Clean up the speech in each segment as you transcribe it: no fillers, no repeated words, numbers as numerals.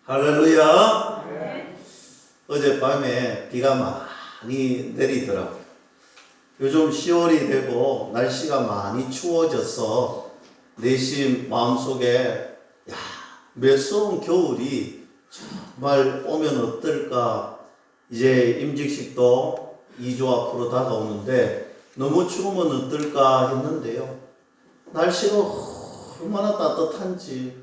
할렐루야. 네. 어젯밤에 비가 많이 내리더라고요. 요즘 10월이 되고 날씨가 많이 추워져서 내심 마음속에 매서운 겨울이 정말 오면 어떨까. 이제 임직식도 2주 앞으로 다가오는데 너무 추우면 어떨까 했는데요. 날씨가 얼마나 따뜻한지,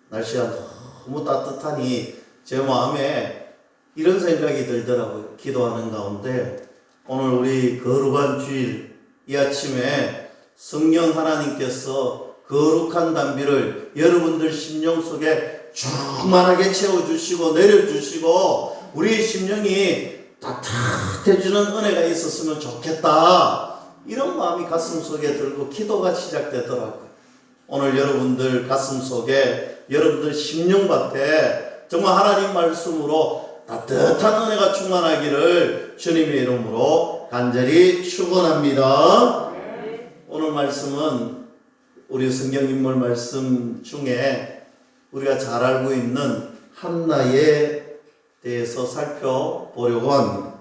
날씨가 너무 따뜻하니 제 마음에 이런 생각이 들더라고요. 기도하는 가운데 오늘 우리 거룩한 주일 이 아침에 성령 하나님께서 거룩한 단비를 여러분들 심령 속에 충만하게 채워주시고 내려주시고 우리 심령이 따뜻해지는 은혜가 있었으면 좋겠다. 이런 마음이 가슴 속에 들고 기도가 시작되더라고요. 오늘 여러분들 가슴 속에 여러분들 심령밭에 정말 하나님 말씀으로 따뜻한 은혜가 충만하기를 주님의 이름으로 간절히 축원합니다. 오늘 말씀은 우리 성경 인물 말씀 중에 우리가 잘 알고 있는 한나에 대해서 살펴보려고 합니다.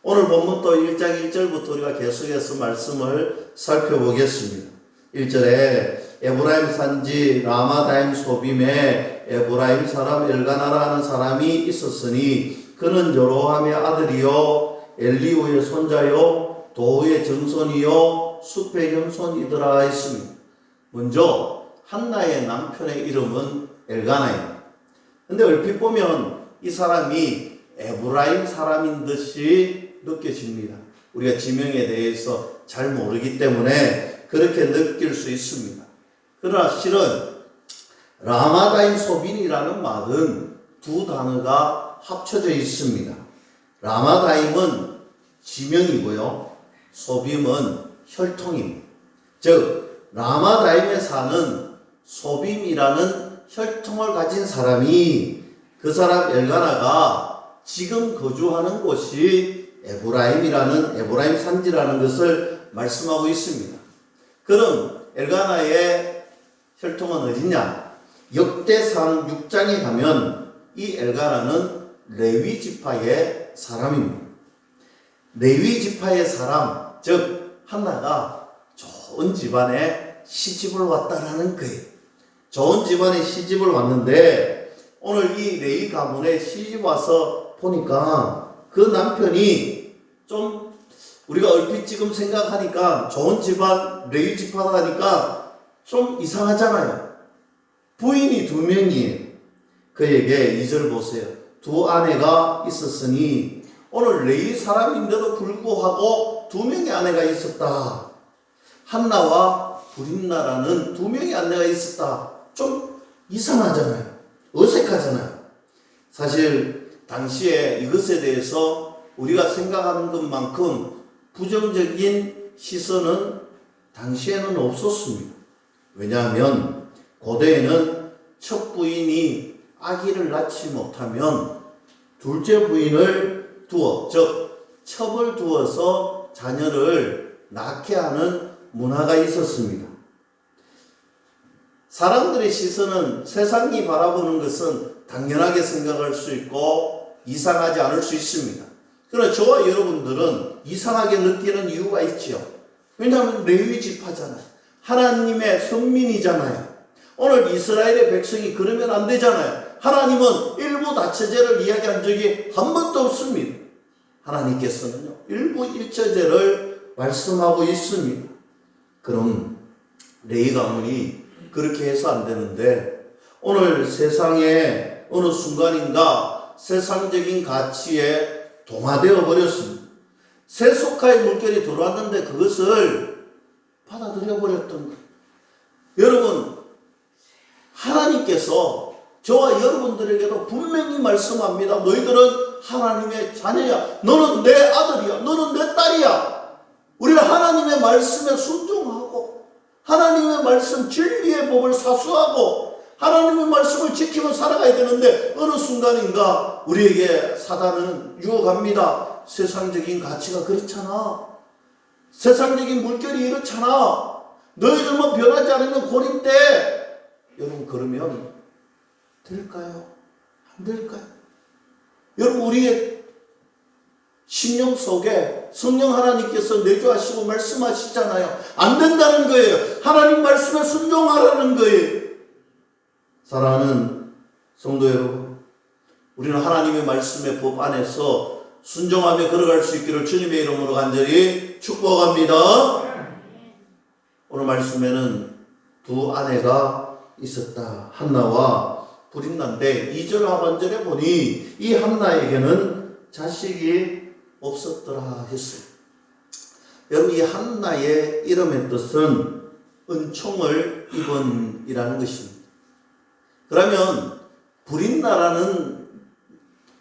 오늘 본문도 1장 1절부터 우리가 계속해서 말씀을 살펴보겠습니다. 1절에 에브라임 산지 라마다임 소빔에 에브라임 사람 엘가나라 하는 사람이 있었으니 그는 여로함의 아들이요 엘리후의 손자요 도후의 정손이요 숲의 형손이더라 했습니다. 먼저 한나의 남편의 이름은 엘가나입니다. 근데 얼핏 보면 이 사람이 에브라임 사람인 듯이 느껴집니다. 우리가 지명에 대해서 잘 모르기 때문에 그렇게 느낄 수 있습니다. 그러나 실은 라마다임 소빈이라는 말은 두 단어가 합쳐져 있습니다. 라마다임은 지명이고요. 소빔은 혈통입니다. 즉 라마다임에 사는 소빔이라는 혈통을 가진 사람이 그 사람 엘가나가 지금 거주하는 곳이 에브라임 산지라는 것을 말씀하고 있습니다. 그럼 엘가나의 혈통은 어디냐? 역대상 6장에 가면 이 엘가나는 레위 지파의 사람입니다. 레위 지파의 사람, 즉 한나가 좋은 집안에 시집을 왔다라는 거예요. 좋은 집안에 시집을 왔는데 오늘 이 레위 가문에 시집 와서 보니까 그 남편이 좀 우리가 얼핏 지금 생각하니까 좋은 집안 레위 지파다 하니까 좀 이상하잖아요. 부인이 2명이에요. 그에게 2절 보세요. 2 아내가 있었으니 오늘 레위 사람인데도 불구하고 2명의 아내가 있었다. 한나와 브림나라는 2명의 아내가 있었다. 좀 이상하잖아요. 어색하잖아요. 사실 당시에 이것에 대해서 우리가 생각하는 것만큼 부정적인 시선은 당시에는 없었습니다. 왜냐하면 고대에는 첫 부인이 아기를 낳지 못하면 둘째 부인을 두어, 즉 첩을 두어서 자녀를 낳게 하는 문화가 있었습니다. 사람들의 시선은 세상이 바라보는 것은 당연하게 생각할 수 있고 이상하지 않을 수 있습니다. 그러나 저와 여러분들은 이상하게 느끼는 이유가 있지요. 왜냐하면 레위 지파잖아요. 하나님의 선민이잖아요. 오늘 이스라엘의 백성이 그러면 안 되잖아요. 하나님은 일부 다처제를 이야기한 적이 한 번도 없습니다. 하나님께서는요, 일부 일처제를 말씀하고 있습니다. 그럼 레위 가문이 그렇게 해서 안 되는데 오늘 세상에 어느 순간인가 세상적인 가치에 동화되어 버렸습니다. 세속화의 물결이 들어왔는데 그것을 받아들여 버렸던 거예요. 여러분, 하나님께서 저와 여러분들에게도 분명히 말씀합니다. 너희들은 하나님의 자녀야. 너는 내 아들이야. 너는 내 딸이야. 우리가 하나님의 말씀에 순종하고 하나님의 말씀 진리의 법을 사수하고 하나님의 말씀을 지키며 살아가야 되는데 어느 순간인가 우리에게 사단은 유혹합니다. 세상적인 가치가 그렇잖아. 세상적인 물결이 이렇잖아. 너희들만 변하지 않으면 고립돼. 여러분, 그러면 될까요? 안 될까요? 여러분, 우리의 심령 속에 성령 하나님께서 내주하시고 말씀하시잖아요. 안 된다는 거예요. 하나님 말씀에 순종하라는 거예요. 사랑하는 성도 여러분, 우리는 하나님의 말씀의 법 안에서 순종하며 걸어갈 수 있기를 주님의 이름으로 간절히 축복합니다. 오늘 말씀에는 두 아내가 있었다. 한나와 브린나인데 2절 하반절에 보니 이 한나에게는 자식이 없었더라 했어요. 여러분, 이 한나의 이름의 뜻은 은총을 입은이라는 것입니다. 그러면 브린나라는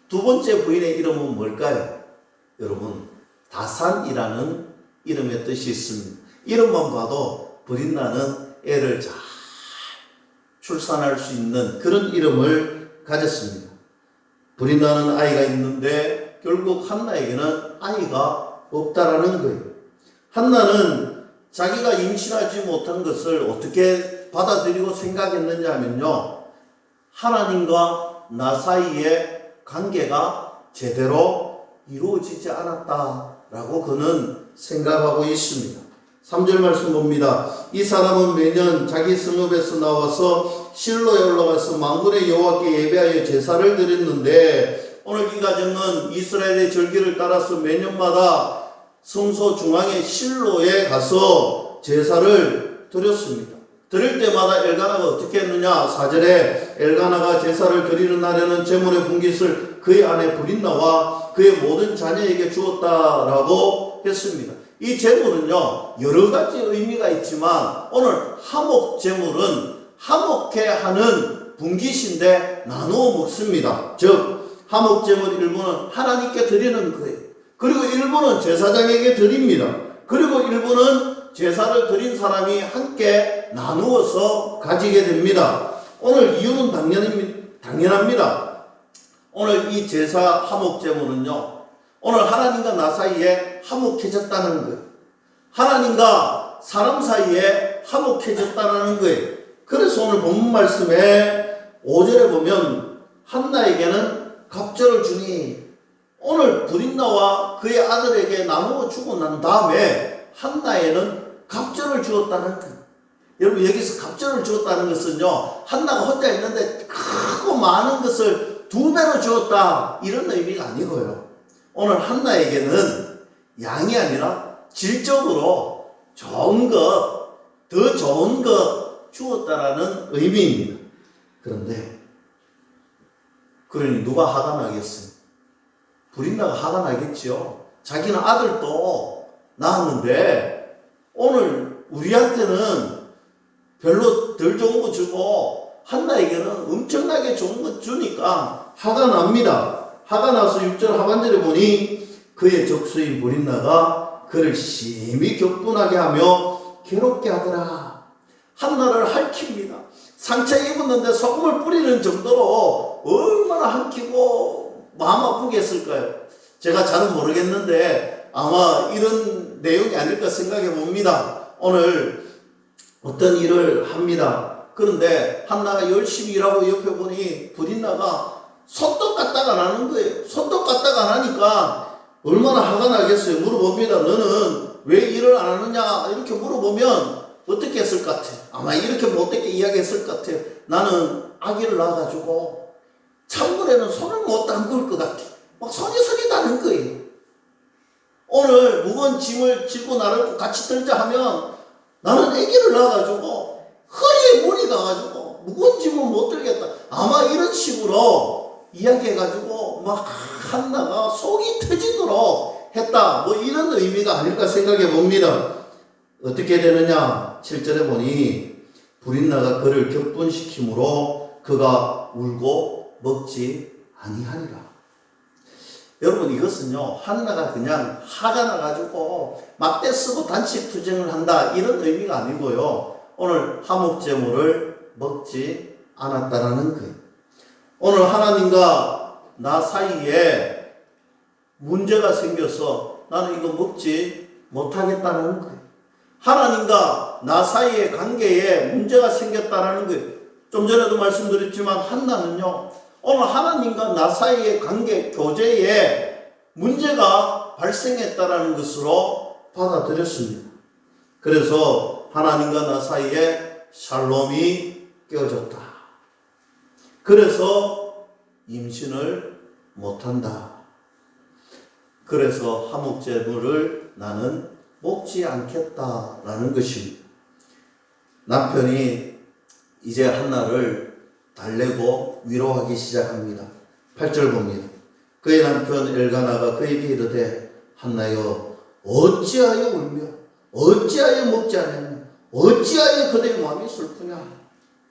두 번째 부인의 이름은 뭘까요? 여러분, 다산이라는 이름의 뜻이 있습니다. 이름만 봐도 브린나는 애를 잘 출산할 수 있는 그런 이름을 가졌습니다. 브린나는 아이가 있는데 결국 한나에게는 아이가 없다라는 거예요. 한나는 자기가 임신하지 못한 것을 어떻게 받아들이고 생각했느냐 하면요, 하나님과 나 사이의 관계가 제대로 이루어지지 않았다라고 그는 생각하고 있습니다. 3절 말씀 봅니다. 이 사람은 매년 자기 성읍에서 나와서 실로에 올라가서 만군의 여호와께 예배하여 제사를 드렸는데, 오늘 이 가정은 이스라엘의 절기를 따라서 매년마다 성소 중앙의 실로에 가서 제사를 드렸습니다. 드릴 때마다 엘가나가 어떻게 했느냐? 4절에 엘가나가 제사를 드리는 날에는 제물의 분깃을 그의 아내 브린나와 그의 모든 자녀에게 주었다라고 했습니다. 이 제물은요, 여러 가지 의미가 있지만 오늘 화목 제물은 화목해 하는 분깃인데 나누어 먹습니다. 즉 화목 제물 일부는 하나님께 드리는 거예요. 그리고 일부는 제사장에게 드립니다. 그리고 일부는 제사를 드린 사람이 함께 나누어서 가지게 됩니다. 오늘 이유는 당연합니다. 오늘 이 제사 화목 제물은요, 오늘 하나님과 나 사이에 화목해졌다는 거예요. 하나님과 사람 사이에 화목해졌다는 거예요. 그래서 오늘 본문 말씀에 5절에 보면 한나에게는 갑절을 주니, 오늘 브린나와 그의 아들에게 나누어 주고 난 다음에 한나에는 갑절을 주었다는 거예요. 여러분, 여기서 갑절을 주었다는 것은요, 한나가 혼자 있는데 크고 많은 것을 2배로 주었다 이런 의미가 아니고요, 오늘 한나에게는 양이 아니라 질적으로 좋은 것, 더 좋은 것 주었다라는 의미입니다. 그러니 누가 화가 나겠어요? 브린나가 화가 나겠죠. 자기는 아들도 낳았는데 오늘 우리한테는 별로 덜 좋은 거 주고 한나에게는 엄청나게 좋은 거 주니까 화가 납니다. 화가 나서 6절 하반절에 보니 그의 적수인 브린나가 그를 심히 격분하게 하며 괴롭게 하더라. 한나를 핥힙니다. 상처 입었는데 소금을 뿌리는 정도로 얼마나 핥히고 마음 아프게 했을까요? 제가 잘은 모르겠는데 아마 이런 내용이 아닐까 생각해 봅니다. 오늘 어떤 일을 합니다. 그런데 한나가 열심히 일하고 옆에 보니 브린나가 손톱 갖다가 나는 거예요. 손톱 갖다가 나니까 얼마나 화가 나겠어요. 물어봅니다. 너는 왜 일을 안 하느냐? 이렇게 물어보면 어떻게 했을 것 같아? 아마 이렇게 못되게 이야기했을 것 같아. 나는 아기를 낳아가지고 찬물에는 손을 못 담글 것 같아. 막 손이 서리다는 거예요. 오늘 무거운 짐을 싣고 나를 같이 들자 하면 나는 아기를 낳아가지고 허리에 물이 가가지고 무거운 짐을 못 들겠다. 아마 이런 식으로 이야기해가지고 막 한나가 속이 터지도록 했다. 뭐 이런 의미가 아닐까 생각해 봅니다. 어떻게 되느냐? 7절에 보니 브린나가 그를 격분시키므로 그가 울고 먹지 아니하니라. 여러분, 이것은요, 한나가 그냥 화가 나가지고 막대 쓰고 단식 투쟁을 한다 이런 의미가 아니고요, 오늘 화목제물을 먹지 않았다라는 거예요. 오늘 하나님과 나 사이에 문제가 생겨서 나는 이거 먹지 못하겠다는 거예요. 하나님과 나 사이의 관계에 문제가 생겼다라는 거예요. 좀 전에도 말씀드렸지만 한나는요, 오늘 하나님과 나 사이의 관계 교제에 문제가 발생했다라는 것으로 받아들였습니다. 그래서 하나님과 나 사이에 샬롬이 깨어졌다. 그래서 임신을 못한다. 그래서 화목제물을 나는 먹지 않겠다라는 것입니다. 남편이 이제 한나를 달래고 위로하기 시작합니다. 8절 봅니다. 그의 남편 엘가나가 그에게 이르되 한나여 어찌하여 울며 어찌하여 먹지 않았냐 어찌하여 그대의 마음이 슬프냐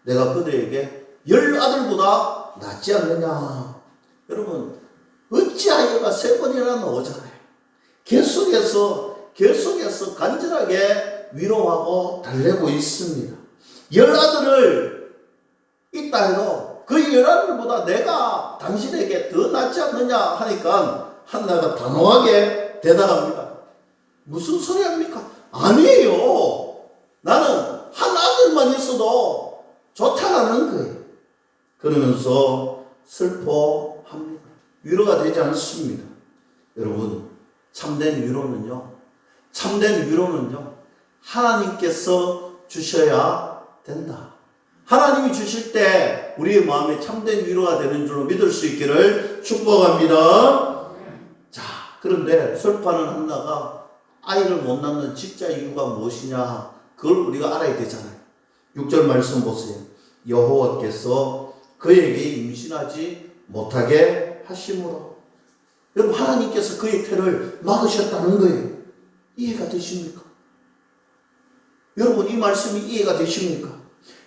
내가 그대에게 10 아들보다 낫지 않느냐. 여러분 어찌하여가 3번이나 나오잖아요. 계속해서 간절하게 위로하고 달래고 있습니다. 10 아들을 있다 해도 그 10 아들보다 내가 당신에게 더 낫지 않느냐 하니까 한나가 단호하게 대답합니다. 무슨 소리 합니까? 아니에요. 나는 한 아들만 있어도 좋다라는 거예요. 그러면서 슬퍼합니다. 위로가 되지 않습니다. 여러분, 참된 위로는요, 하나님께서 주셔야 된다. 하나님이 주실 때 우리의 마음에 참된 위로가 되는 줄로 믿을 수 있기를 축복합니다. 자, 그런데 슬퍼하는 한나가 아이를 못 낳는 진짜 이유가 무엇이냐, 그걸 우리가 알아야 되잖아요. 6절 말씀 보세요. 여호와께서 그에게 임신하지 못하게 하심으로. 여러분, 하나님께서 그의 태를 막으셨다는 거예요. 이해가 되십니까? 여러분, 이 말씀이 이해가 되십니까?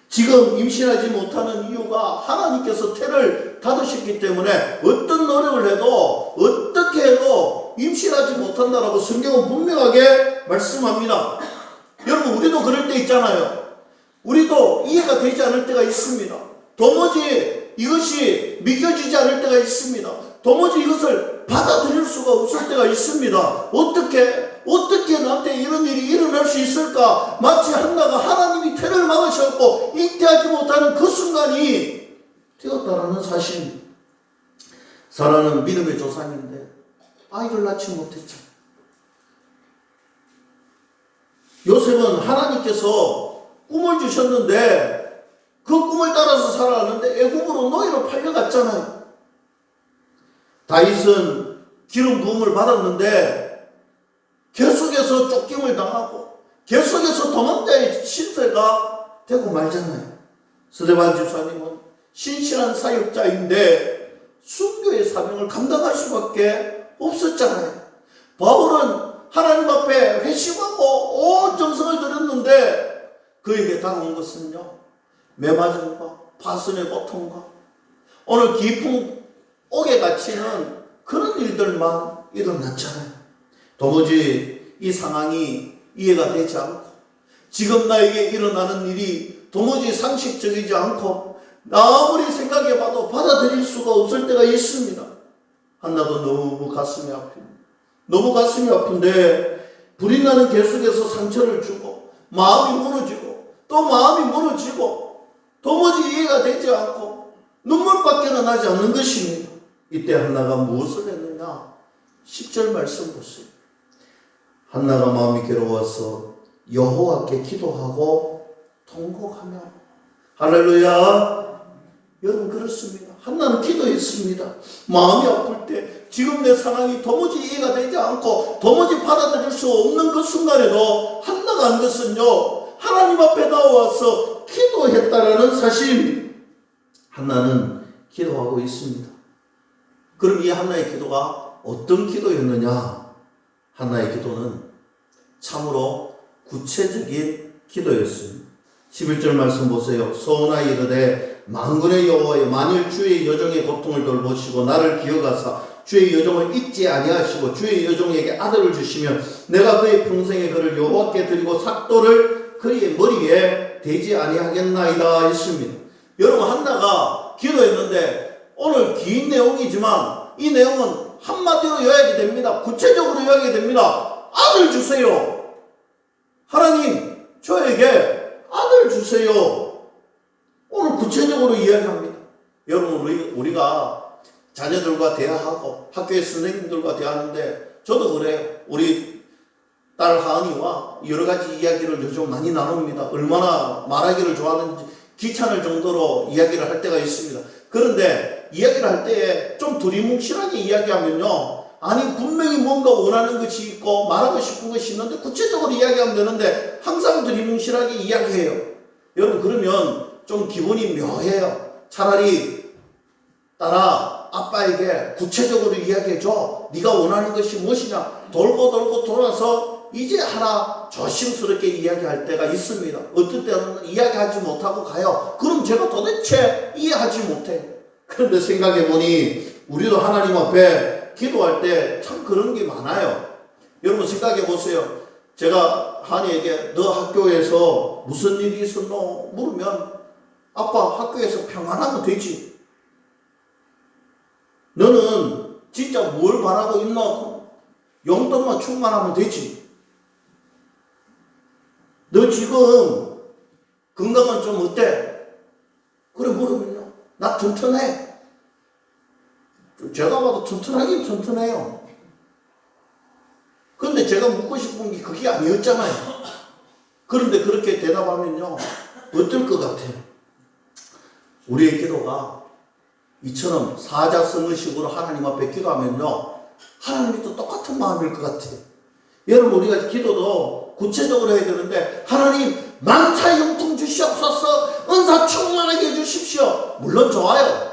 지금 임신하지 못하는 이유가 하나님께서 태를 닫으셨기 때문에 어떤 노력을 해도 어떻게 해도 임신하지 못한다라고 성경은 분명하게 말씀합니다. 여러분, 우리도 그럴 때 있잖아요. 우리도 이해가 되지 않을 때가 있습니다. 도무지 이것이 믿겨지지 않을 때가 있습니다. 도무지 이것을 받아들일 수가 없을 때가 있습니다. 어떻게 나한테 이런 일이 일어날 수 있을까? 마치 한나가 하나님이 태를 막으셨고 잉태하지 못하는 그 순간이 되었다라는 사실. 사라는 믿음의 조상인데 아이를 낳지 못했죠. 요셉은 하나님께서 꿈을 주셨는데 그 꿈을 따라서 살아왔는데 애굽으로 노예로 팔려갔잖아요. 다윗은 기름 부음을 받았는데 계속해서 쫓김을 당하고 계속해서 도망자의 신세가 되고 말잖아요. 스데반 집사님은 신실한 사역자인데 순교의 사명을 감당할 수밖에 없었잖아요. 바울은 하나님 앞에 회심하고 온 정성을 들였는데 그에게 다가온 것은요, 매맞음과 파선의 고통과 오늘 깊은 옥에 갇히는 그런 일들만 일어났잖아요. 도무지 이 상황이 이해가 되지 않고 지금 나에게 일어나는 일이 도무지 상식적이지 않고 아무리 생각해봐도 받아들일 수가 없을 때가 있습니다. 한나도 너무 가슴이 아픕니다. 너무 가슴이 아픈데 불이 나는 계속해서 상처를 주고 마음이 무너지고 또 마음이 무너지고 도무지 이해가 되지 않고 눈물밖에는 나지 않는 것입니다. 이때 한나가 무엇을 했느냐? 10절 말씀 보세요. 한나가 마음이 괴로워서 여호와께 기도하고 통곡하며. 할렐루야. 여러분, 그렇습니다. 한나는 기도했습니다. 마음이 아플 때 지금 내 상황이 도무지 이해가 되지 않고 도무지 받아들일 수 없는 그 순간에도 한나가 한 것은요, 하나님 앞에 나와서 기도했다라는 사실. 한나는 기도하고 있습니다. 그럼 이 한나의 기도가 어떤 기도였느냐? 한나의 기도는 참으로 구체적인 기도였습니다. 11절 말씀 보세요. 서원하여 이르되 만군의 여호와여, 만일 주의 여종의 고통을 돌보시고 나를 기억하사 주의 여종을 잊지 아니하시고 주의 여종에게 아들을 주시면 내가 그의 평생에 그를 여호와께 드리고 삭도를 그의 머리에 대지 아니하겠나이다 했습니다. 여러분, 한나가 기도했는데 오늘 긴 내용이지만 이 내용은 한마디로 요약이 됩니다. 구체적으로 요약이 됩니다. 아들 주세요. 하나님, 저에게 아들 주세요. 오늘 구체적으로 이야기합니다. 여러분 우리가 자녀들과 대화하고 학교의 선생님들과 대화하는데 저도 그래요. 우리 딸 하은이와 여러 가지 이야기를 요즘 많이 나눕니다. 얼마나 말하기를 좋아하는지 귀찮을 정도로 이야기를 할 때가 있습니다. 그런데 이야기를 할 때에 좀 두리뭉실하게 이야기하면요, 아니 분명히 뭔가 원하는 것이 있고 말하고 싶은 것이 있는데 구체적으로 이야기하면 되는데 항상 두리뭉실하게 이야기해요. 여러분 그러면 좀 기분이 묘해요. 차라리 딸아, 아빠에게 구체적으로 이야기해줘. 네가 원하는 것이 무엇이냐. 돌고 돌아서 이제 하나 조심스럽게 이야기할 때가 있습니다. 어떨 때는 이야기하지 못하고 가요. 그럼 제가 도대체 이해하지 못해요. 그런데 생각해보니 우리도 하나님 앞에 기도할 때 참 그런 게 많아요. 여러분 생각해보세요. 제가 하은이에게 너 학교에서 무슨 일이 있었노? 물으면 아빠 학교에서 평안하면 되지. 너는 진짜 뭘 바라고 있노? 용돈만 충만하면 되지. 너 지금 건강은 좀 어때? 그래 물으면요, 나 튼튼해. 제가 봐도 튼튼하긴 튼튼해요. 근데 제가 묻고 싶은 게 그게 아니었잖아요. 그런데 그렇게 대답하면요, 어떨 것 같아요? 우리의 기도가 이처럼 사자성어식으로 하나님 앞에 기도하면요, 하나님이 또 똑같은 마음일 것 같아요. 여러분 우리가 기도도 구체적으로 해야 되는데, 하나님 만차 형통 주시옵소서, 은사 충만하게 해주십시오. 물론 좋아요.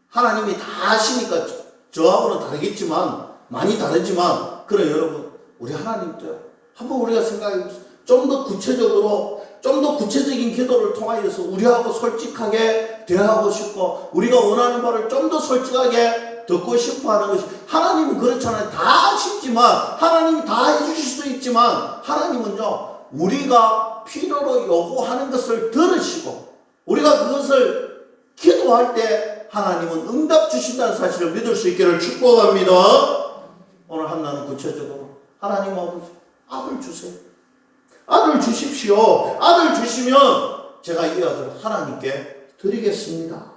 하나님이 다 아시니까 저하고는 다르겠지만, 많이 다르지만, 그래 여러분 우리 하나님도요, 한번 우리가 생각해보세요. 좀 더 구체적으로, 좀 더 구체적인 기도를 통하여서 우리하고 솔직하게 대화하고 싶고 우리가 원하는 바를 좀 더 솔직하게 듣고 싶어 하는 것이, 하나님은 그렇잖아요. 다 아시지만, 하나님이 다 해주실 수도 있지만, 하나님은요 우리가 필요로 요구하는 것을 들으시고 우리가 그것을 기도할 때 하나님은 응답 주신다는 사실을 믿을 수 있기를 축복합니다. 오늘 한나는 구체적으로 하나님 아버지 아들 주세요. 아들 주십시오. 아들 주시면 제가 이 아들을 하나님께 드리겠습니다.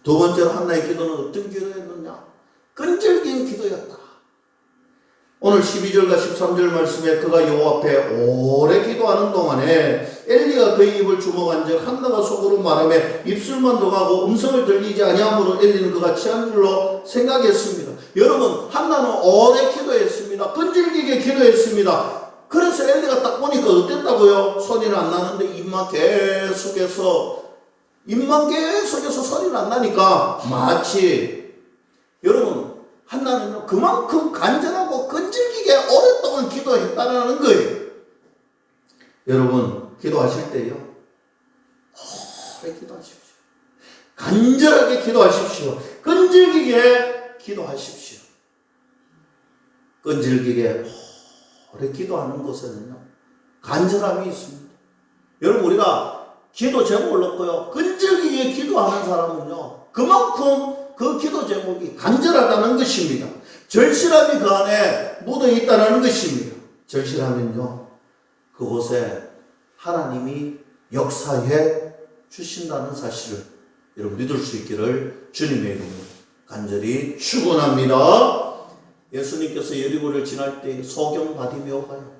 두 번째로 한나의 기도는 어떤 기도였느냐? 끈질긴 기도였다. 오늘 12절과 13절 말씀에 그가 여호와 앞에 오래 기도하는 동안에 엘리가 그의 입을 주목한즉 한나가 속으로 말하며 입술만 동하고 음성을 들리지 아니하므로 엘리는 그가 취한 줄로 생각했습니다. 여러분 한나는 오래 기도했습니다. 끈질기게 기도했습니다. 그래서 엘리가 딱 보니까 어땠다고요? 소리는 안 나는데 입만 계속해서 소리는 안 나니까 마치, 여러분 한나는 그만큼 간절하고 끈질기게 오랫동안 기도했다라는 거예요. 여러분 기도하실 때요, 오래 기도하십시오. 간절하게 기도하십시오. 끈질기게 기도하십시오. 끈질기게 오래 기도하는 곳에는요 간절함이 있습니다. 여러분 우리가 기도 제목을 넣고요, 끈질기게 기도하는 사람은요 그만큼 그 기도 제목이 간절하다는 것입니다. 절실함이 그 안에 묻어 있다는 것입니다. 절실하면요 그곳에 하나님이 역사해 주신다는 사실을 여러분 믿을 수 있기를 주님의 이름으로 간절히 축원합니다. 예수님께서 여리고를 지날 때 소경 바디메오가요,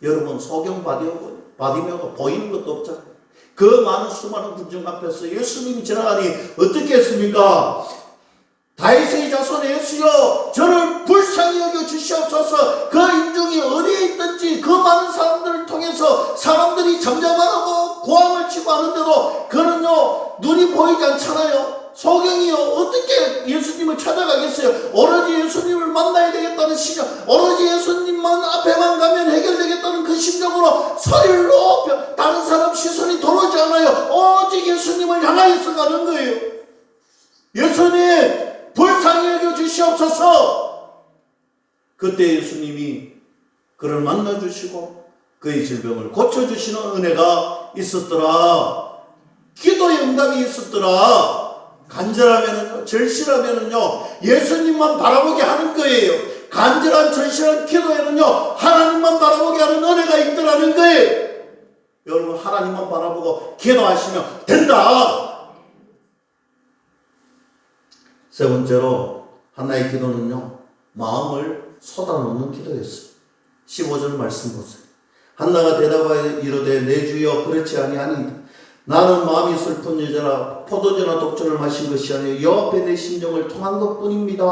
여러분 소경 바디메오가 보이는 것도 없잖아요. 그 많은 수많은 군중 앞에서 예수님이 지나가니 어떻게 했습니까? 다윗의 자손 예수여 저를 불쌍히 여겨 주시옵소서. 그 인중이 어디에 있든지 그 많은 사람들을 통해서 사람들이 잠잠하라고 고함을 치고 하는데도 그는요 눈이 보이지 않잖아요. 소경이요 어떻게 예수님을 찾아가겠어요? 오로지 예수님을 만나야 되겠다는 심정, 오로지 예수님만 앞에만 가면 해결되겠다는 그 심정으로 소리를 높여 다른 사람 시선이 들어오지 않아요. 오직 예수님을 향하여서 가는 거예요. 예수님 불쌍히 여겨 주시옵소서. 그때 예수님이 그를 만나주시고 그의 질병을 고쳐주시는 은혜가 있었더라. 기도의 응답이 있었더라. 간절하면은요, 절실하면은요, 예수님만 바라보게 하는 거예요. 간절한 절실한 기도에는요, 하나님만 바라보게 하는 은혜가 있더라는 거예요. 여러분, 하나님만 바라보고 기도하시면 된다. 세 번째로 한나의 기도는요, 마음을 쏟아놓는 기도였어요. 15절 말씀 보세요. 한나가 대답하여 이르되 내 주여 그렇지 아니하니이다. 나는 마음이 슬픈 여자라 포도주나 독주를 마신 것이 아니요 여호와 앞에 내 심정을 통한 것뿐입니다.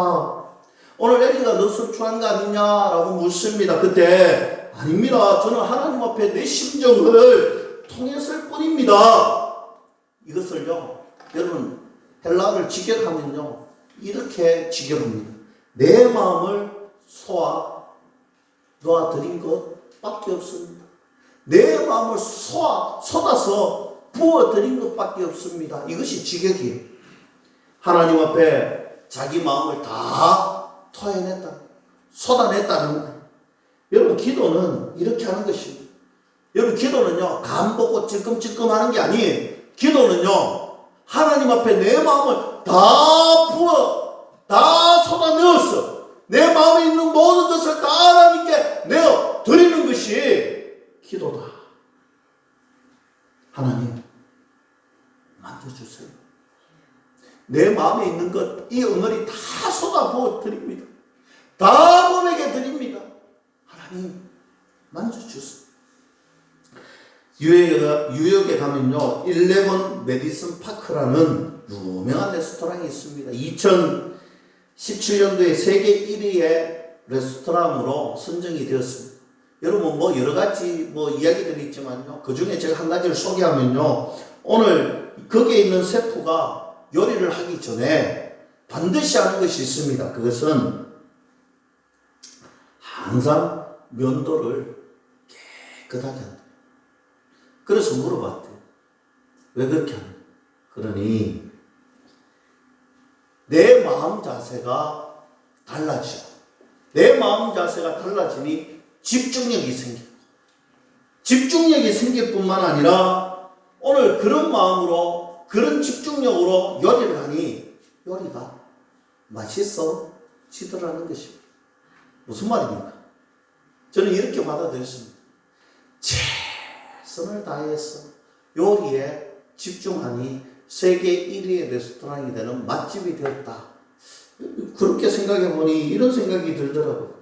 오늘 엘리가 너 술취한 거 아니냐라고 묻습니다. 그때 아닙니다. 저는 하나님 앞에 내 심정을 통했을 뿐입니다. 이것을요, 여러분 헬라어를 직역하면요 이렇게 직역합니다. 내 마음을 놓아드린 것밖에 없습니다. 내 마음을 쏟아서 부어드린 것밖에 없습니다. 이것이 직역이에요. 하나님 앞에 자기 마음을 다 토해냈다, 쏟아냈다는 거예요. 여러분 기도는 이렇게 하는 것입니다. 여러분 기도는요 간 보고 찔끔찔끔 하는 게 아니에요. 기도는요 하나님 앞에 내 마음을 다 쏟아내었어. 내 마음에 있는 모든 것을 다 하나님께 내어 드리는 것이 기도다. 하나님 만져주세요. 내 마음에 있는 것, 이 응어리 다 쏟아부어 드립니다. 다 몸에게 드립니다. 하나님 만져주세요. 뉴욕에 가면요 11 메디슨 파크라는 유명한 레스토랑이 있습니다. 2017년도에 세계 1위의 레스토랑으로 선정이 되었습니다. 여러분 뭐 여러 가지 이야기들이 있지만요, 그 중에 제가 한 가지를 소개하면요, 오늘 거기에 있는 셰프가 요리를 하기 전에 반드시 하는 것이 있습니다. 그것은 항상 면도를 깨끗하게 한다. 그래서 물어봤대요. 왜 그렇게 하냐? 그러니 내 마음 자세가 달라지고, 내 마음 자세가 달라지니 집중력이 생기고, 집중력이 생길 뿐만 아니라 오늘 그런 마음으로 그런 집중력으로 요리를 하니 요리가 맛있어지더라는 것입니다. 무슨 말입니까? 저는 이렇게 받아들였습니다. 최선을 다해서 요리에 집중하니 세계 1위의 레스토랑이 되는 맛집이 되었다. 그렇게 생각해 보니 이런 생각이 들더라고요.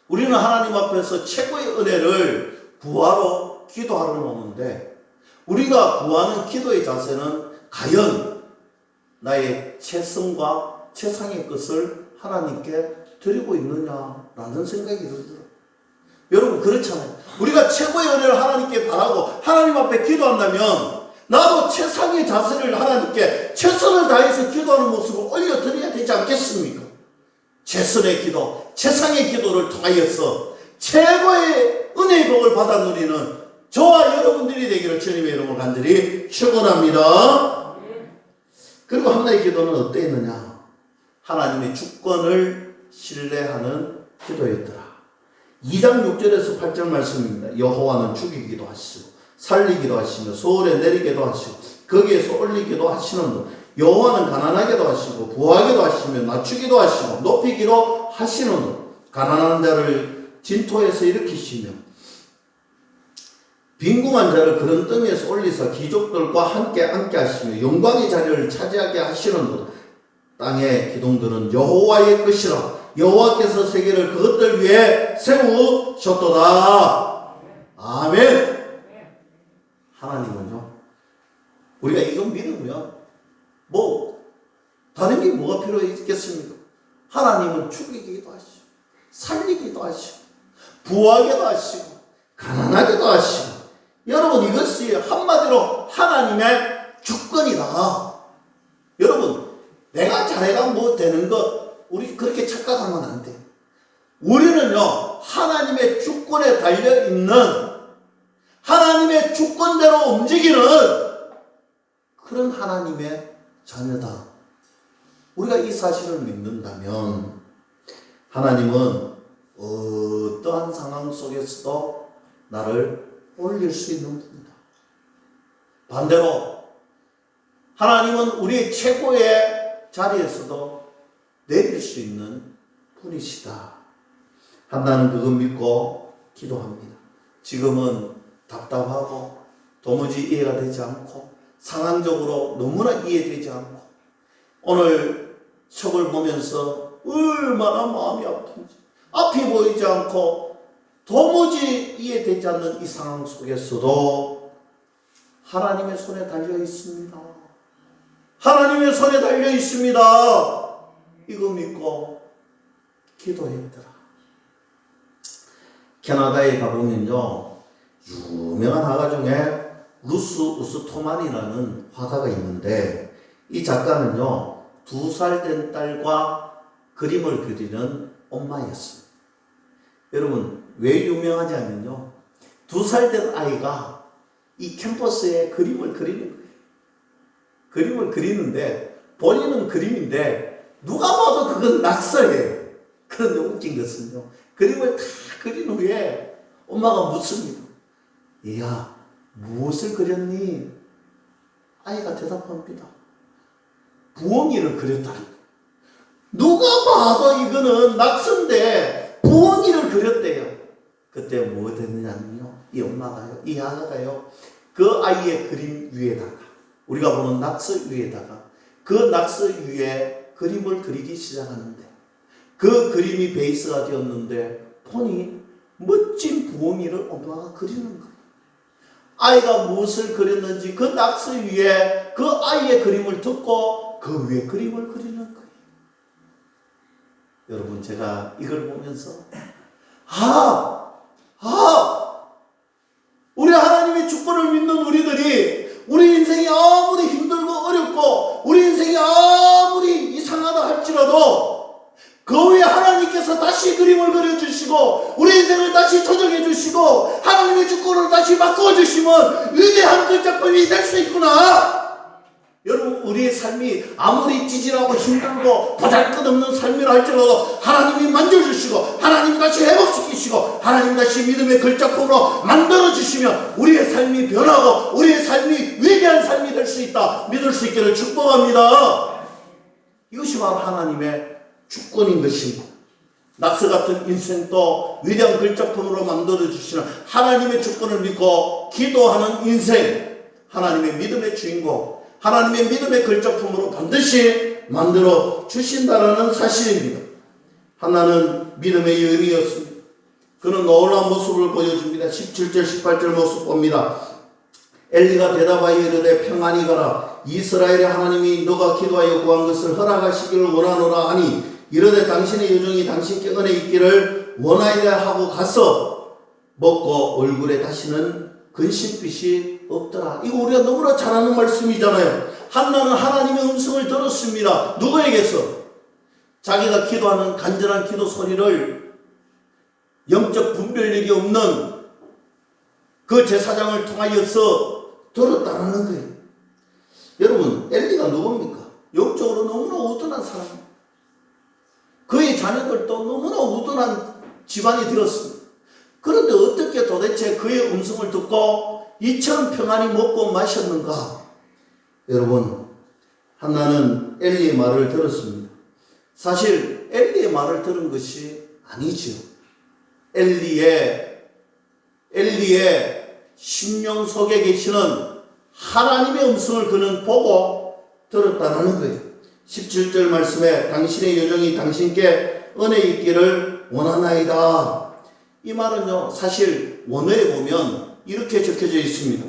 우리는 하나님 앞에서 최고의 은혜를 구하러 기도하러 오는데, 우리가 구하는 기도의 자세는 과연 나의 최선과 최상의 것을 하나님께 드리고 있느냐라는 생각이 들더라고요. 여러분 그렇잖아요. 우리가 최고의 은혜를 하나님께 바라고 하나님 앞에 기도한다면 나도 최상의 자세를 하나님께 최선을 다해서 기도하는 모습을 올려드려야 되지 않겠습니까? 최선의 기도, 최상의 기도를 통하여서 최고의 은혜의 복을 받아 누리는 저와 여러분들이 되기를 주님의 이름으로 간절히 축원합니다. 그리고 한나의 기도는 어땠느냐? 하나님의 주권을 신뢰하는 기도였더라. 2장 6절에서 8절 말씀입니다. 여호와는 죽이기도 하시고 살리기도 하시며 소울에 내리기도 하시고 거기에서 올리기도 하시는 여호와는 가난하게도 하시고 부하게도 하시며 낮추기도 하시고 높이기도 하시는 가난한 자를 진토에서 일으키시며 빈궁한 자를 그런 뜸에서 올리사 귀족들과 함께 앉게 하시며 영광의 자리를 차지하게 하시는 것. 땅의 기둥들은 여호와의 것이라 여호와께서 세계를 그것들 위해 세우셨도다. 아멘. 하나님은요, 우리가 이거 믿으면 다른 게 뭐가 필요했겠습니까? 하나님은 죽이기도 하시고 살리기도 하시고 부하게도 하시고 가난하게도 하시고, 여러분 이것이 한마디로 하나님의 주권이다. 여러분 내가 잘해가 되는 것 우리 그렇게 착각하면 안 돼요. 우리는요 하나님의 주권에 달려있는, 하나님의 주권대로 움직이는 그런 하나님의 자녀다. 우리가 이 사실을 믿는다면 하나님은 어떠한 상황 속에서도 나를 올릴 수 있는 분이다. 반대로 하나님은 우리의 최고의 자리에서도 내릴 수 있는 분이시다. 한나는 그거 믿고 기도합니다. 지금은 답답하고 도무지 이해가 되지 않고 상황적으로 너무나 이해되지 않고 오늘 척을 보면서 얼마나 마음이 아픈지, 앞이 보이지 않고 도무지 이해되지 않는 이 상황 속에서도 하나님의 손에 달려 있습니다. 하나님의 손에 달려 있습니다. 이거 믿고 기도했더라. 캐나다에 가보면요, 유명한 화가 중에 루스 우스토만이라는 화가가 있는데, 이 작가는요 2살 된 딸과 그림을 그리는 엄마였습니다. 여러분, 왜 유명하냐면요, 2살 된 아이가 이 캠퍼스에 그림을 그리는데 본인은 그림인데 누가 봐도 그건 낙서예요. 그런데 웃긴 것은요, 그림을 다 그린 후에 엄마가 묻습니다. 얘야, 무엇을 그렸니? 아이가 대답합니다. 부엉이를 그렸다는 거예요. 누가 봐도 이거는 낙서인데 부엉이를 그렸대요. 그때 뭐 됐느냐면요, 이 엄마가요, 이 아가가요, 그 아이의 그림 위에다가, 우리가 보는 낙서 위에다가 그 낙서 위에 그림을 그리기 시작하는데, 그 그림이 베이스가 되었는데 폰이 멋진 부엉이를 엄마가 그리는 거예요. 아이가 무엇을 그렸는지 그 낙서 위에 그 아이의 그림을 듣고 그 위에 그림을 그리는 거예요. 여러분, 제가 이걸 보면서 우리 하나님의 주권을 믿는 우리들이, 우리 인생이 아무리 힘들고 어렵고 우리 인생이 아무리 이상하다 할지라도 그 위에 하나님께서 다시 그림을 그려주시고 우리 인생을 다시 조정해 주시고 하나님의 주권을 다시 바꿔주시면 위대한 그 작품이 될 수 있구나. 여러분, 우리의 삶이 아무리 찌질하고 힘들고 보잘것없는 삶이라 할지라도 하나님이 만져주시고 하나님이 다시 회복시키시고 하나님이 다시 믿음의 걸작품으로 만들어주시면 우리의 삶이 변하고 우리의 삶이 위대한 삶이 될 수 있다 믿을 수 있기를 축복합니다. 이것이 바로 하나님의 주권인 것입니다. 낙서 같은 인생도 위대한 걸작품으로 만들어주시는 하나님의 주권을 믿고 기도하는 인생, 하나님의 믿음의 주인공, 하나님의 믿음의 걸작품으로 반드시 만들어 주신다는 사실입니다. 한나는 믿음의 여인이었습니다. 그는 놀라운 모습을 보여줍니다. 17절 18절 모습 봅니다. 엘리가 대답하여 이르되 평안히 가라. 이스라엘의 하나님이 너가 기도하여 구한 것을 허락하시기를 원하노라 하니 이르되 당신의 여종이 당신께 은혜 있기를 원하이다 하고 가서 먹고 얼굴에 다시는 근심빛이 없더라. 이거 우리가 너무나 잘 아는 말씀이잖아요. 한나는 하나님의 음성을 들었습니다. 누구에게서? 자기가 기도하는 간절한 기도 소리를 영적 분별력이 없는 그 제사장을 통하여서 들었다는 거예요. 여러분, 엘리가 누굽니까? 영적으로 너무나 우둔한 사람입니다. 그의 자녀들도 너무나 우둔한 집안이 되었습니다. 그런데 어떻게 도대체 그의 음성을 듣고 이처럼 평안히 먹고 마셨는가? 여러분, 한나는 엘리의 말을 들었습니다. 사실 엘리의 말을 들은 것이 아니지요. 엘리의 심령 속에 계시는 하나님의 음성을 그는 보고 들었다는 거예요. 17절 말씀에 당신의 여종이 당신께 은혜 있기를 원하나이다. 이 말은요, 사실 원어에 보면 이렇게 적혀져 있습니다.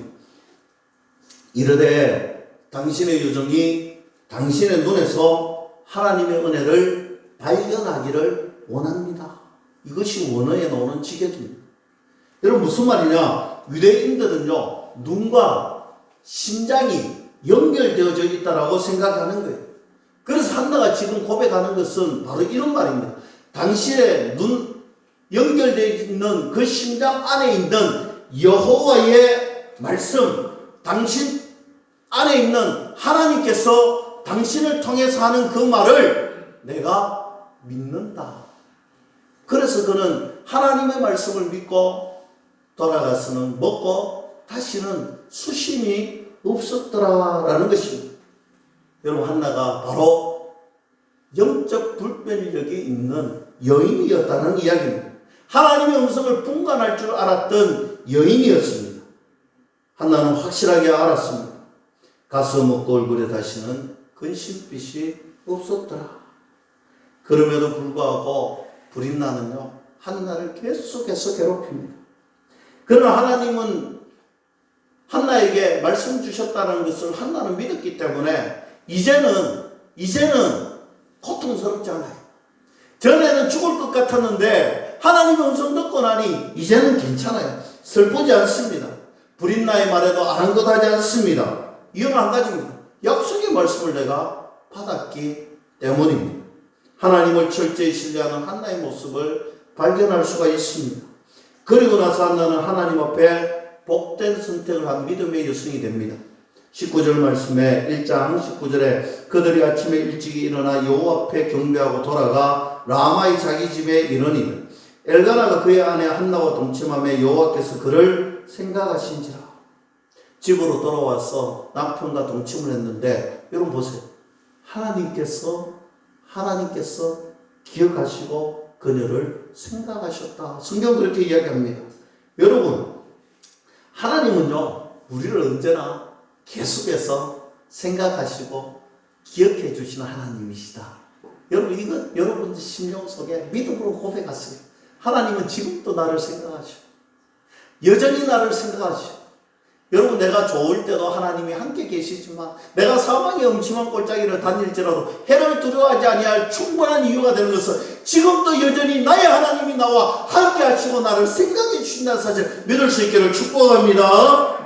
이르되 당신의 여종이 당신의 눈에서 하나님의 은혜를 발견하기를 원합니다. 이것이 원어에 나오는 지경입니다. 여러분, 무슨 말이냐? 유대인들은요, 눈과 심장이 연결되어져 있다라고 생각하는 거예요. 그래서 한나가 지금 고백하는 것은 바로 이런 말입니다. 당신의 눈 연결되어 있는 그 심장 안에 있는 여호와의 말씀, 당신 안에 있는 하나님께서 당신을 통해서 하는 그 말을 내가 믿는다. 그래서 그는 하나님의 말씀을 믿고 돌아가서는 먹고 다시는 수심이 없었더라라는 것입니다. 여러분, 한나가 바로 영적 불변력이 있는 여인이었다는 이야기입니다. 하나님의 음성을 분간할 줄 알았던 여인이었습니다. 한나는 확실하게 알았습니다. 가서 먹고 얼굴에 다시는 근심빛이 없었더라. 그럼에도 불구하고 브린나는요, 한나를 계속해서 괴롭힙니다. 그러나 하나님은 한나에게 말씀 주셨다는 것을 한나는 믿었기 때문에 이제는 고통스럽지 않아요. 전에는 죽을 것 같았는데 하나님의 음성 듣고 나니 이제는 괜찮아요. 슬프지 않습니다. 브린나의 말에도 아랑곳하지 않습니다. 이유는 한 가지입니다. 약속의 말씀을 내가 받았기 때문입니다. 하나님을 철저히 신뢰하는 한나의 모습을 발견할 수가 있습니다. 그리고 나서 한나는 하나님 앞에 복된 선택을 한 믿음의 여성이 됩니다. 19절 말씀에 1장 19절에 그들이 아침에 일찍 일어나 여호와 앞에 경배하고 돌아가 라마의 자기 집에 이르니라. 엘가나가 그의 아내 한나와 동침하며 여호와께서 그를 생각하신지라. 집으로 돌아와서 남편과 동침을 했는데 여러분 보세요. 하나님께서 기억하시고 그녀를 생각하셨다. 성경 그렇게 이야기합니다. 여러분, 하나님은요, 우리를 언제나 계속해서 생각하시고 기억해 주시는 하나님이시다. 여러분, 이건 여러분 심령 속에 믿음으로 고백하세요. 하나님은 지금도 나를 생각하시고 여전히 나를 생각하시고, 여러분, 내가 좋을 때도 하나님이 함께 계시지만 내가 사망의 음침한 골짜기를 다닐지라도 해를 두려워하지 아니할 충분한 이유가 되는 것은 지금도 여전히 나의 하나님이 나와 함께 하시고 나를 생각해 주신다는 사실 믿을 수 있기를 축복합니다.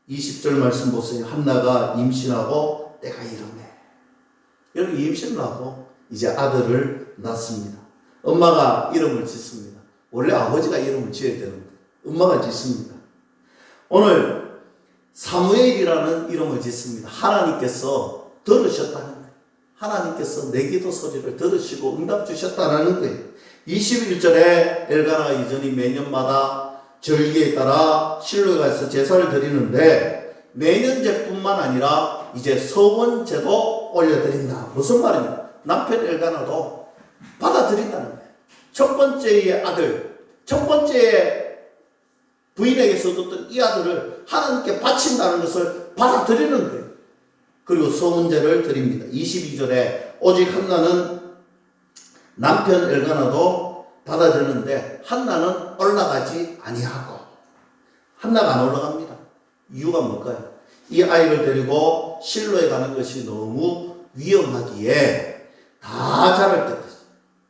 20절 말씀 보세요. 한나가 임신하고 때가 이르네. 여러분, 임신을 하고 이제 아들을 낳습니다. 엄마가 이름을 짓습니다. 원래 아버지가 이름을 지어야 되는데 엄마가 짓습니다. 오늘 사무엘이라는 이름을 짓습니다. 하나님께서 들으셨다는 거예요. 하나님께서 내 기도 소리를 들으시고 응답 주셨다는 거예요. 21절에 엘가나가 이전이 매년마다 절기에 따라 실로에 가서 제사를 드리는데 매년제뿐만 아니라 이제 서원제도 올려드린다. 무슨 말입니까? 남편 엘가나도 받아들인다는 거예요. 첫 번째의 아들, 첫 번째의 부인에게서 얻었던 이 아들을 하나님께 바친다는 것을 받아들이는 거예요. 그리고 서원제를 드립니다. 22절에 오직 한나는 남편 엘가나도 받아들이는데 한나는 올라가지 아니하고, 한나가 안 올라갑니다. 이유가 뭘까요? 이 아이를 데리고 실로에 가는 것이 너무 위험하기에 다 자랄 때까지,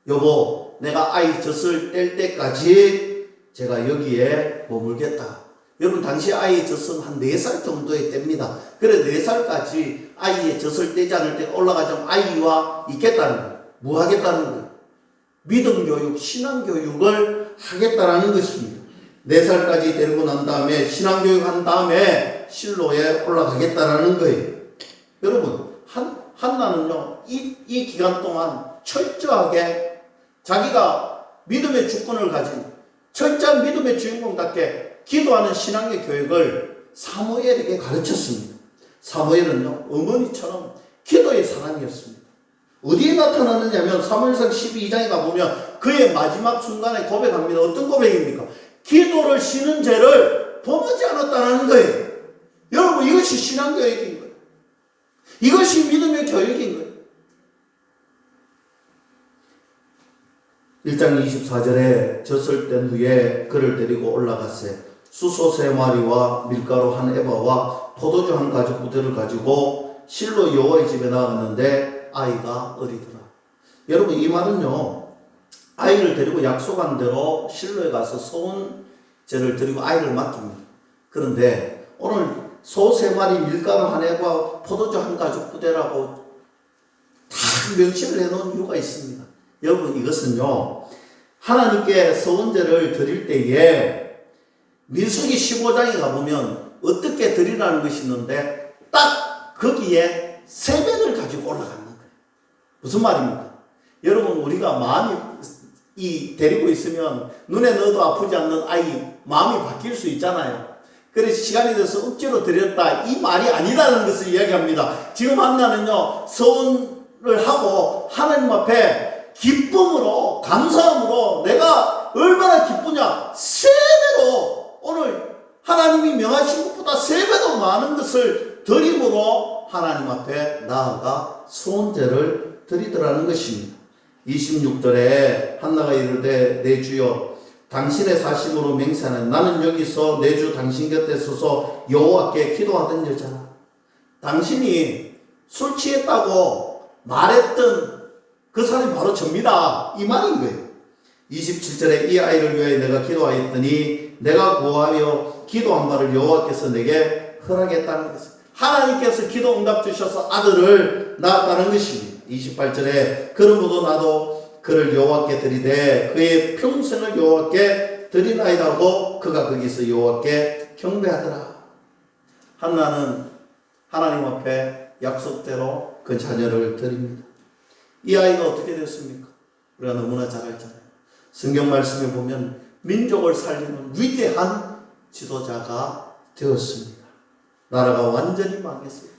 여보 내가 아이 젖을 뗄 때까지 제가 여기에 머물겠다. 여러분, 당시 아이의 젖은 한 4살 정도의 때입니다. 그래 4살까지 아이의 젖을 떼지 않을 때 올라가자면 아이와 있겠다는 거예요. 뭐 하겠다는 거예요? 믿음 교육, 신앙 교육을 하겠다라는 것입니다. 4살까지 데리고 난 다음에 신앙 교육한 다음에 실로에 올라가겠다라는 거예요. 여러분, 한나는요, 이 기간 동안 철저하게 자기가 믿음의 주권을 가진 철저한 믿음의 주인공답게 기도하는 신앙의 교육을 사무엘에게 가르쳤습니다. 사무엘은요, 어머니처럼 기도의 사람이었습니다. 어디에 나타나느냐면 사무엘상 12장에 가보면 그의 마지막 순간에 고백합니다. 어떤 고백입니까? 기도를 쉬는 죄를 범하지 않았다는 거예요. 여러분, 이것이 신앙교육인 거예요. 이것이 믿음의 교육인 거예요. 1장 24절에 젖을 뗀 후에 그를 데리고 올라갔세. 수소 3마리와 밀가루 1에바와 포도주 1가죽 부대를 가지고 실로 여호와의 집에 나갔는데 아이가 어리더라. 여러분, 이 말은요, 아이를 데리고 약속한 대로 실로에 가서 소원제를 드리고 아이를 맡깁니다. 그런데 오늘 소 3마리, 밀가루 1에바, 포도주 1가죽 부대라고 다 명시를 해놓은 이유가 있습니다. 여러분, 이것은요, 하나님께 서원제를 드릴 때에 민수기 15장에 가보면 어떻게 드리라는 것이 있는데 딱 거기에 세변을 가지고 올라가는 거예요. 무슨 말입니까? 여러분, 우리가 마음이 데리고 있으면 눈에 넣어도 아프지 않는 아이 마음이 바뀔 수 있잖아요. 그래서 시간이 돼서 억지로 드렸다, 이 말이 아니라는 것을 이야기합니다. 지금 한나는요, 서원을 하고 하나님 앞에 기쁨으로, 감사함으로 내가 얼마나 기쁘냐, 3배로 오늘 하나님이 명하신 것보다 3배도 많은 것을 드림으로 하나님 앞에 나아가 소원제를 드리더라는 것입니다. 26절에 한나가 이르되 내 주여 당신의 사심으로 맹세하는 나는 여기서 내 주 당신 곁에 서서 여호와께 기도하던 여자라. 당신이 술 취했다고 말했던 그 사람이 바로 접니다. 이 말인 거예요. 27절에 이 아이를 위하여 내가 기도하였더니 내가 구하여 기도한 바를 여호와께서 내게 허락했다는 것입니다. 하나님께서 기도 응답 주셔서 아들을 낳았다는 것입니다. 28절에 그러므로 나도 그를 여호와께 드리되 그의 평생을 여호와께 드리나이다 하고 그가 거기서 여호와께 경배하더라. 한나는 하나님 앞에 약속대로 그 자녀를 드립니다. 이 아이가 어떻게 됐습니까? 우리가 너무나 잘 알잖아요. 성경 말씀에 보면 민족을 살리는 위대한 지도자가 되었습니다. 나라가 완전히 망했어요.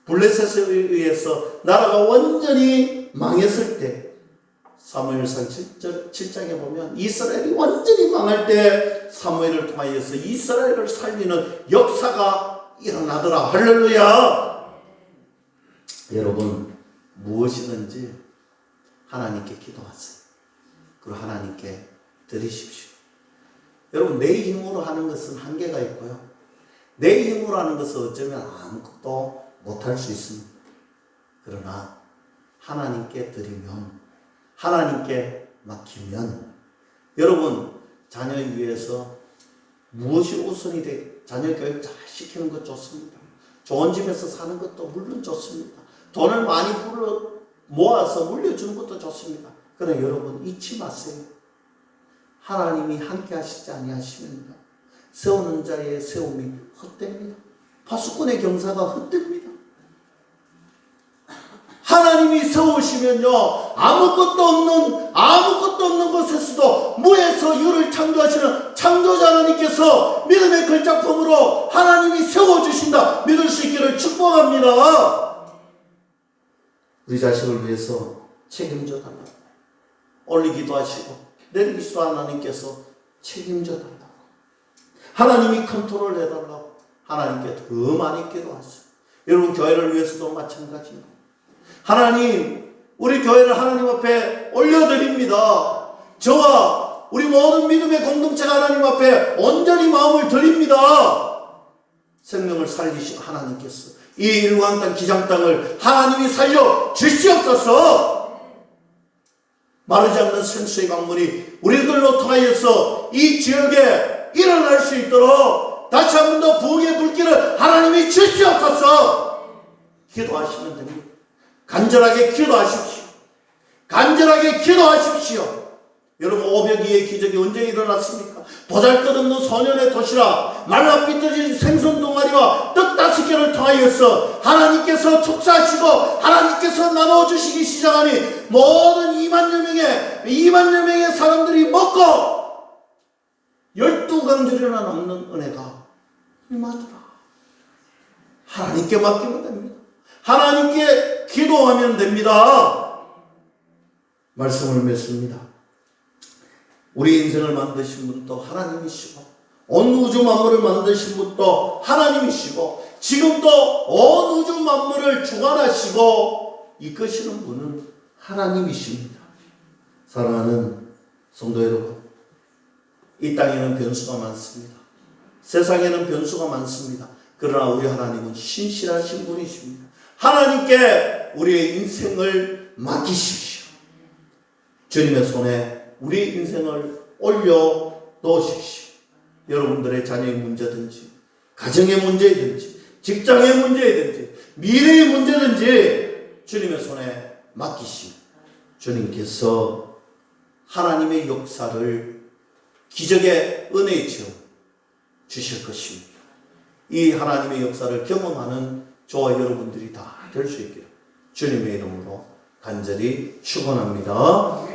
블레셋에 의해서 나라가 완전히 망했을 때 사무엘상 7장에 보면 이스라엘이 완전히 망할 때 사무엘을 통하여서 이스라엘을 살리는 역사가 일어나더라. 할렐루야. 여러분 무엇이든지 하나님께 기도하세요. 그리고 하나님께 드리십시오. 여러분 내 힘으로 하는 것은 한계가 있고요. 내 힘으로 하는 것은 어쩌면 아무것도 못할 수 있습니다. 그러나 하나님께 드리면 하나님께 맡기면 여러분 자녀 위해서 무엇이 우선이 돼? 자녀 교육 잘 시키는 것 좋습니다. 좋은 집에서 사는 것도 물론 좋습니다. 돈을 많이 모아서 물려주는 것도 좋습니다. 그러나 여러분 잊지 마세요. 하나님이 함께 하시지 아니하시면요 세우는 자의 세움이 헛됩니다. 파수꾼의 경사가 헛됩니다. 하나님이 세우시면요 아무것도 없는 곳에서도 무에서 유를 창조하시는 창조자 하나님께서 믿음의 걸작품으로 하나님이 세워주신다 믿을 수 있기를 축복합니다. 우리 자식을 위해서 책임져 달라고 올리기도 하시고 내리기도 하나님께서 책임져 달라고 하나님이 컨트롤 해달라고 하나님께 더 많이 기도하세요. 여러분 교회를 위해서도 마찬가지입니다. 하나님 우리 교회를 하나님 앞에 올려드립니다. 저와 우리 모든 믿음의 공동체가 하나님 앞에 온전히 마음을 드립니다. 생명을 살리신 하나님께서 이 일광 땅 기장 땅을 하나님이 살려 주시옵소서. 마르지 않는 생수의 강물이 우리들로 통하여서 이 지역에 일어날 수 있도록 다시 한 번 더 부흥의 불길을 하나님이 주시옵소서. 기도하시면 됩니다. 간절하게 기도하십시오. 간절하게 기도하십시오. 여러분 502의 기적이 언제 일어났습니까? 보잘것없는 소년의 도시락 말라 삐뚤어진 생선 동아리와 떡 5개를 통하여서 하나님께서 축사하시고 하나님께서 나눠주시기 시작하니 모든 2만여 명의 사람들이 먹고 12강줄이나 남는 은혜가 임하더라. 하나님께 맡기면 됩니다. 하나님께 기도하면 됩니다. 말씀을 맺습니다. 우리 인생을 만드신 분도 하나님이시고 온 우주 만물을 만드신 분도 하나님이시고 지금도 온 우주 만물을 주관하시고 이끄시는 분은 하나님이십니다. 사랑하는 성도 여러분, 이 땅에는 변수가 많습니다. 세상에는 변수가 많습니다. 그러나 우리 하나님은 신실하신 분이십니다. 하나님께 우리의 인생을 맡기십시오. 주님의 손에 우리 인생을 올려 놓으십시오. 여러분들의 자녀의 문제든지 가정의 문제든지 직장의 문제든지 미래의 문제든지 주님의 손에 맡기시오. 주님께서 하나님의 역사를 기적의 은혜의 체험 주실 것입니다. 이 하나님의 역사를 경험하는 저와 여러분들이 다 될 수 있기를 주님의 이름으로 간절히 축원합니다.